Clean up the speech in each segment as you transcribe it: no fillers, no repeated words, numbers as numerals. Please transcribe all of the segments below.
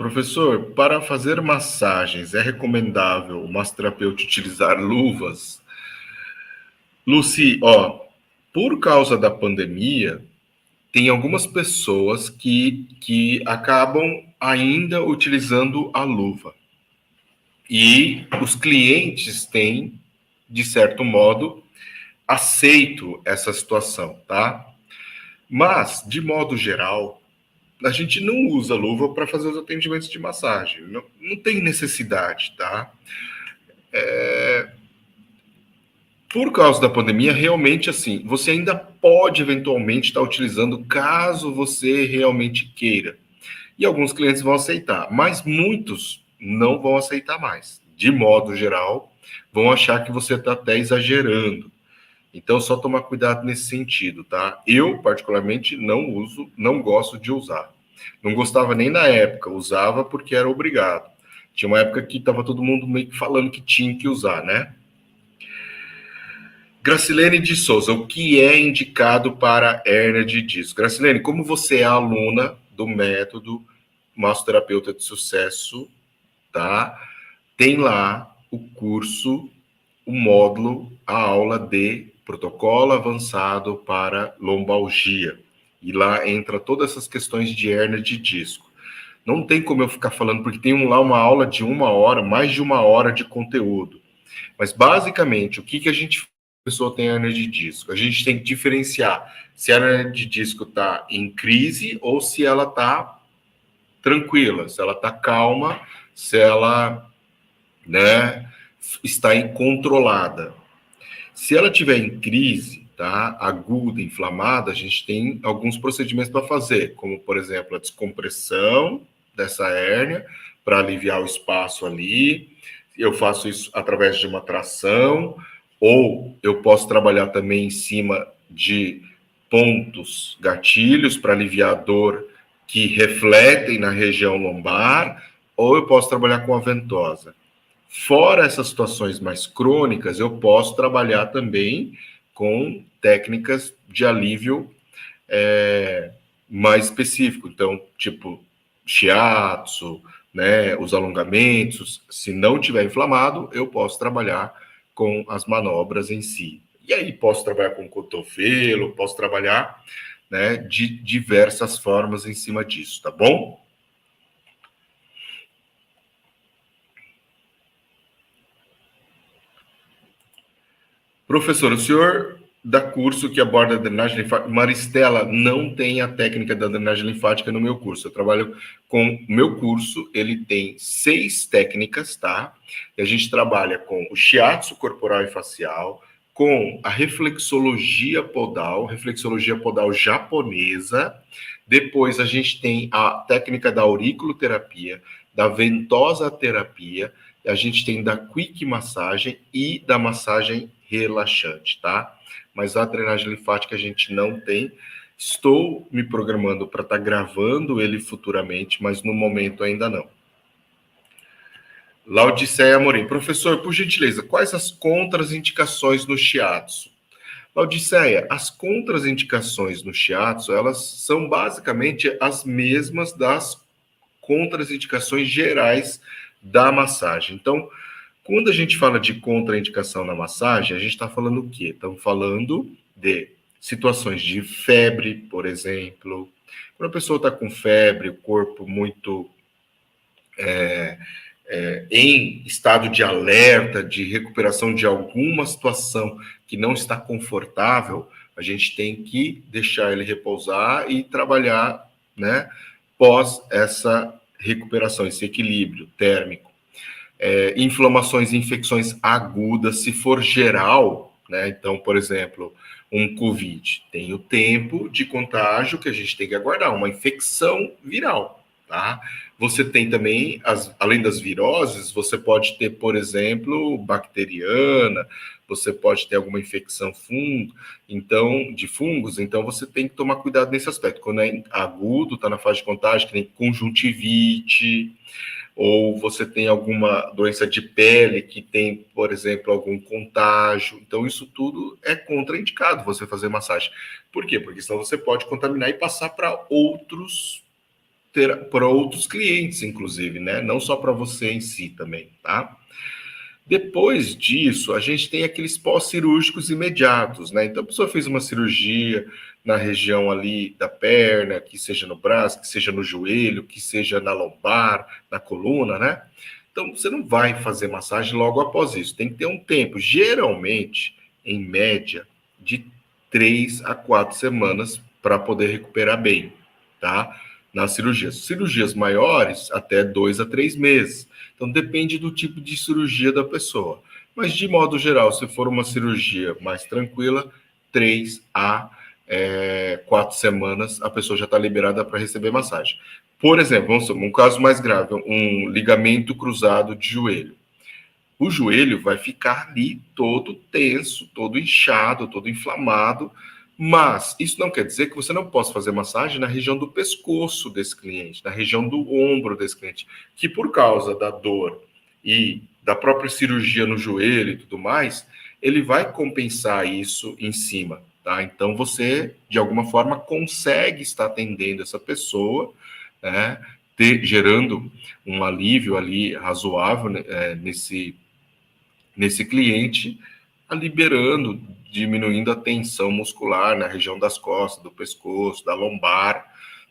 Professor, para fazer massagens, é recomendável o massoterapeuta utilizar luvas? Luci, por causa da pandemia, tem algumas pessoas que acabam ainda utilizando a luva. E os clientes têm, de certo modo, aceito essa situação, tá? Mas, de modo geral, a gente não usa luva para fazer os atendimentos de massagem. Não tem necessidade, tá? Por causa da pandemia, realmente assim, você ainda pode eventualmente estar utilizando caso você realmente queira. E alguns clientes vão aceitar, mas muitos não vão aceitar mais. De modo geral, vão achar que você está até exagerando. Então, só tomar cuidado nesse sentido, tá? Eu, particularmente, não uso, não gosto de usar. Não gostava nem na época, usava porque era obrigado. Tinha uma época que estava todo mundo meio que falando que tinha que usar, né? Gracilene de Souza, o que é indicado para hérnia de disco? Gracilene, como você é aluna do método massoterapeuta de sucesso, tá? Tem lá o curso, o módulo, a aula de protocolo avançado para lombalgia. E lá entra todas essas questões de hérnia de disco. Não tem como eu ficar falando, porque tem lá uma aula de 1 hora, mais de 1 hora de conteúdo. Mas, basicamente, o que a gente a pessoa tem hernia de disco? A gente tem que diferenciar se a hernia de disco está em crise ou se ela está tranquila, se ela está calma, se ela, né, está controlada. Se ela tiver em crise, tá, aguda, inflamada, a gente tem alguns procedimentos para fazer, como, por exemplo, a descompressão dessa hérnia para aliviar o espaço ali. Eu faço isso através de uma tração, ou eu posso trabalhar também em cima de pontos, gatilhos para aliviar a dor que refletem na região lombar, ou eu posso trabalhar com a ventosa. Fora essas situações mais crônicas, eu posso trabalhar também com técnicas de alívio mais específico. Então, tipo, shiatsu, né, os alongamentos. Se não tiver inflamado, eu posso trabalhar com as manobras em si. E aí posso trabalhar com cotovelo, posso trabalhar, né, de diversas formas em cima disso, tá bom? Professor, o senhor dá curso que aborda a drenagem linfática. Maristela, não tem a técnica da drenagem linfática no meu curso. Eu trabalho com o meu curso, ele tem 6 técnicas, tá? E a gente trabalha com o shiatsu corporal e facial, com a reflexologia podal japonesa. Depois a gente tem a técnica da auriculoterapia, da ventosa terapia, a gente tem da quick massagem e da massagem relaxante, tá? Mas a drenagem linfática a gente não tem. Estou me programando para estar gravando ele futuramente, mas no momento ainda não. Laudiceia Amorim. Professor, por gentileza, quais as contraindicações no shiatsu? Laudiceia, as contraindicações no shiatsu, elas são basicamente as mesmas das contraindicações gerais da massagem. Então, quando a gente fala de contraindicação na massagem, a gente está falando o quê? Estamos falando de situações de febre, por exemplo. Quando a pessoa está com febre, o corpo muito em estado de alerta, de recuperação de alguma situação que não está confortável, a gente tem que deixar ele repousar e trabalhar, né, pós essa recuperação, esse equilíbrio térmico. Inflamações e infecções agudas, se for geral, né? Então, por exemplo, um COVID tem o tempo de contágio que a gente tem que aguardar, uma infecção viral, tá? Você tem também, além das viroses, você pode ter, por exemplo, bacteriana, você pode ter alguma infecção de fungos, então você tem que tomar cuidado nesse aspecto. Quando é agudo, está na fase de contágio, que nem conjuntivite, ou você tem alguma doença de pele que tem, por exemplo, algum contágio. Então, isso tudo é contraindicado você fazer massagem. Por quê? Porque senão você pode contaminar e passar para outros para outros clientes, inclusive, né? Não só para você em si também, tá? Depois disso, a gente tem aqueles pós-cirúrgicos imediatos, né? Então, a pessoa fez uma cirurgia na região ali da perna, que seja no braço, que seja no joelho, que seja na lombar, na coluna, né? Então, você não vai fazer massagem logo após isso. Tem que ter um tempo, geralmente, em média, de 3 a 4 semanas para poder recuperar bem, tá? Nas cirurgias. Cirurgias maiores, até 2 a 3 meses. Então, depende do tipo de cirurgia da pessoa. Mas, de modo geral, se for uma cirurgia mais tranquila, 3 a 4 semanas, a pessoa já está liberada para receber massagem. Por exemplo, vamos supor, um caso mais grave, um ligamento cruzado de joelho. O joelho vai ficar ali todo tenso, todo inchado, todo inflamado, mas isso não quer dizer que você não possa fazer massagem na região do pescoço desse cliente, na região do ombro desse cliente, que por causa da dor e da própria cirurgia no joelho e tudo mais, ele vai compensar isso em cima, tá? Então você, de alguma forma, consegue estar atendendo essa pessoa, né? Gerando um alívio ali razoável, né, nesse cliente, liberando, diminuindo a tensão muscular na região das costas, do pescoço, da lombar,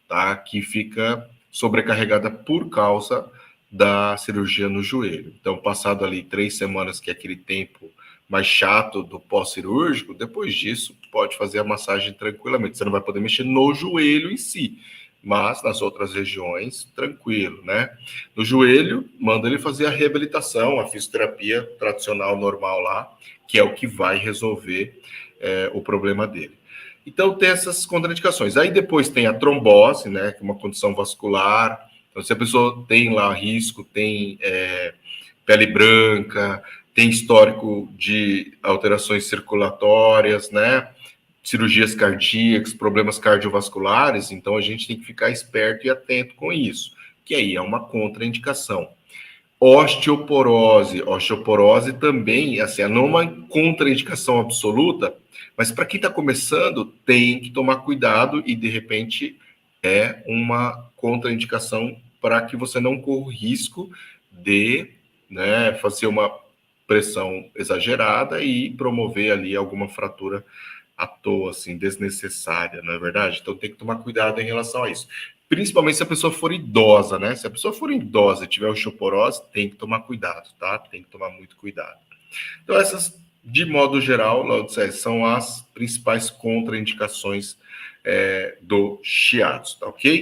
tá? Que fica sobrecarregada por causa da cirurgia no joelho. Então, passado ali 3 semanas, que é aquele tempo mais chato do pós-cirúrgico, depois disso, pode fazer a massagem tranquilamente. Você não vai poder mexer no joelho em si, mas nas outras regiões, tranquilo, né? No joelho, manda ele fazer a reabilitação, a fisioterapia tradicional, normal lá, que é o que vai resolver o problema dele. Então, tem essas contraindicações. Aí depois tem a trombose, né, que é uma condição vascular. Então, se a pessoa tem lá risco, tem pele branca, tem histórico de alterações circulatórias, né, cirurgias cardíacas, problemas cardiovasculares, então a gente tem que ficar esperto e atento com isso, que aí é uma contraindicação. Osteoporose também, assim, não é uma contraindicação absoluta, mas para quem está começando, tem que tomar cuidado e, de repente, é uma contraindicação para que você não corra o risco de, né, fazer uma pressão exagerada e promover ali alguma fratura à toa, assim, desnecessária, não é verdade? Então tem que tomar cuidado em relação a isso. Principalmente se a pessoa for idosa, né? Se a pessoa for idosa e tiver osteoporose, tem que tomar cuidado, tá? Tem que tomar muito cuidado. Então essas, de modo geral, Laudicé, são as principais contraindicações do shiatsu, tá ok?